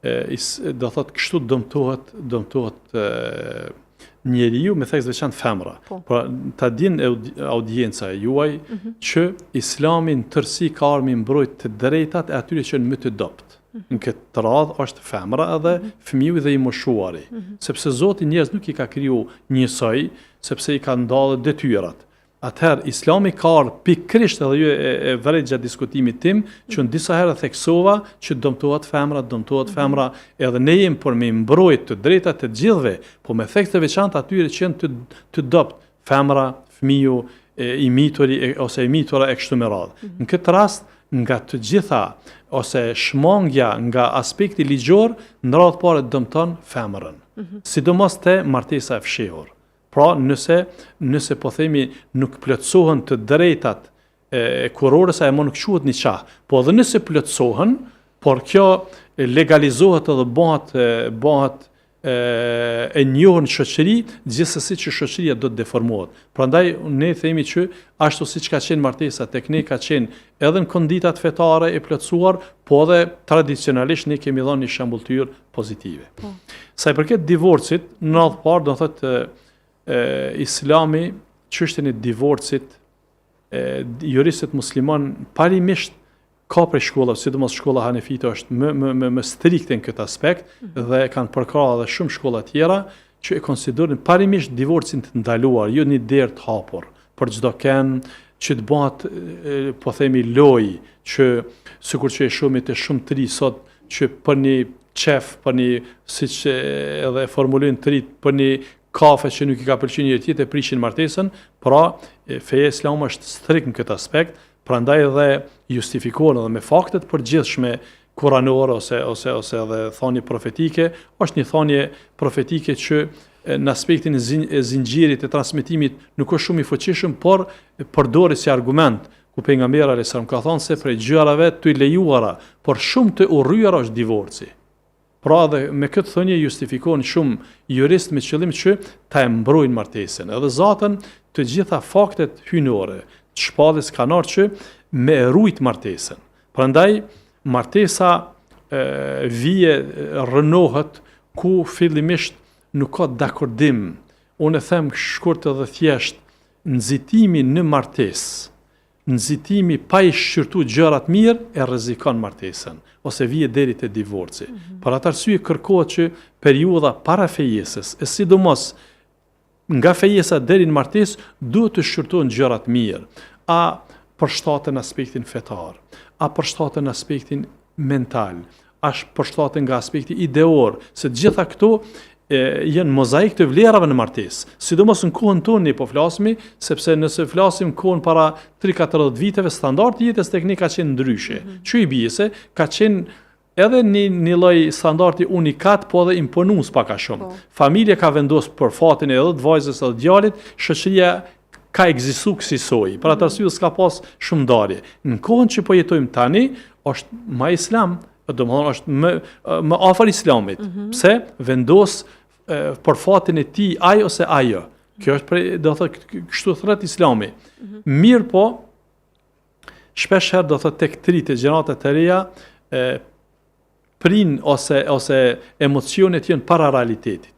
do thot kështu dëmtohet njeriu me theks veçantë femra. Por ta din audienca juaj që Islami në tërësi ka ardhur mi mbrojt të drejtat e atyre që më të dopt. Në këtë radhë është femra edhe fëmiu dhe i moshuari. Sepse Zoti njerëz nuk i ka kriju njësoj, sepse i ka ndalë detyrat. Atëherë Islami ka ardhur pikërisht edhe ju e vërejt gjatë diskutimit tim, që në disa herë theksova që dëmtohet femra, edhe ne jemi për me mbrojt të drejtat të gjithëve, po me theks të veçantë atyre që janë të dopt, femra, fëmiu, i mitori ose e mitura e kështu me radhë. Në këtë rast, nga të gjitha ose shmangja nga aspekti ligjor, në radhë parë dëmton femrën. Sidomos te martesa e fshehur. Pra, nëse po themi nuk plotësohen të drejtat kurore, sa e më nuk quhet nikah, po edhe nëse plotësohen, por kjo legalizohet edhe bëhet e njohur në shoqëri, gjithsesi që shoqëria do të deformohet. Prandaj ne themi që ashtu siç ka qenë martesa tek ne ka qenë edhe në konditat fetare e plotësuar, po edhe tradicionalisht ne kemi dhënë një shembulltyr pozitive. Sa i përket divorcit, në radhë parë do thotë Islami çështjen e divorcit, juristët musliman parimisht ka prej shkollave, sidomos shkolla hanefite është më strikte në këtë aspekt dhe kanë përkrahur edhe shumë shkolla tjera që e konsiderojnë parimisht divorcin të ndaluar, jo një derë të hapur për çdo kënd që të bëhet po themi lojë, që sikur që e shohim të shumë të ri sot që për një qef, për një siç edhe formulojnë të ri, për një kafe që nuk i ka pëlqyer njëri tjetrit e prishin martesën, pra feja islame është strikt në këtë aspekt. Prandaj edhe justifikohen edhe me faktet përgjithshme kuranore ose edhe thënie profetike, është një thënie profetike që në aspektin e zinxhirit e transmetimit nuk është shumë i fuqishëm, por përdoret si argument, ku pejgamberi alayhis salam ka thënë se prej gjërave të lejuara, por shumë të urryera është divorci. Pra dhe me këtë thënie justifikohen shumë jurist me qëllim që ta mbrojnë martesën. Edhe zatën të gjitha faktet hyjnore të shpalljes kanë ardhur që me rujt martesën. Prandaj martesa vije rënohet ku fillimisht nuk ka dakordim. Unë e them shkurt edhe thjesht, nxitimi në martesë, nxitimi pa i shqyrtu gjërat mirë e rrezikon martesën ose vije deri te divorci. Për atë arsye kërkohet që periudha para fejesës, e sidomos nga fejesa deri në martesë, duhet të shqyrtohen gjërat mirë. A përshtaten aspektin fetar, a përshtaten aspektin mental, a përshtaten nga aspekti ideor, se gjitha këto janë mozaik të vlerave në martesë. Sidomos në kohën tonë po flasmi, sepse nëse flasim kohën para 30-40 viteve, standardi i jetës tek ne ka qenë ndryshe. Që i bie se ka qenë edhe një lloj standardi unikat, po edhe imponues pak a shumë. Familja ka vendosur për fatin edhe të vajzës edhe djalit, shoqëria ka ekzistuar kësaj. Për atë arsye s'ka pas shumë ndarje. Në kohën që po jetojmë tani, është më islam, domethënë është më afër islamit. Pse vendos për fatin e tij ai ose ajo. Kjo është prej, do thotë, kështu thret Islami. Mirë po, shpesh herë do thotë tek tritë gjenerat e reja prin ose emocionet janë para realitetit.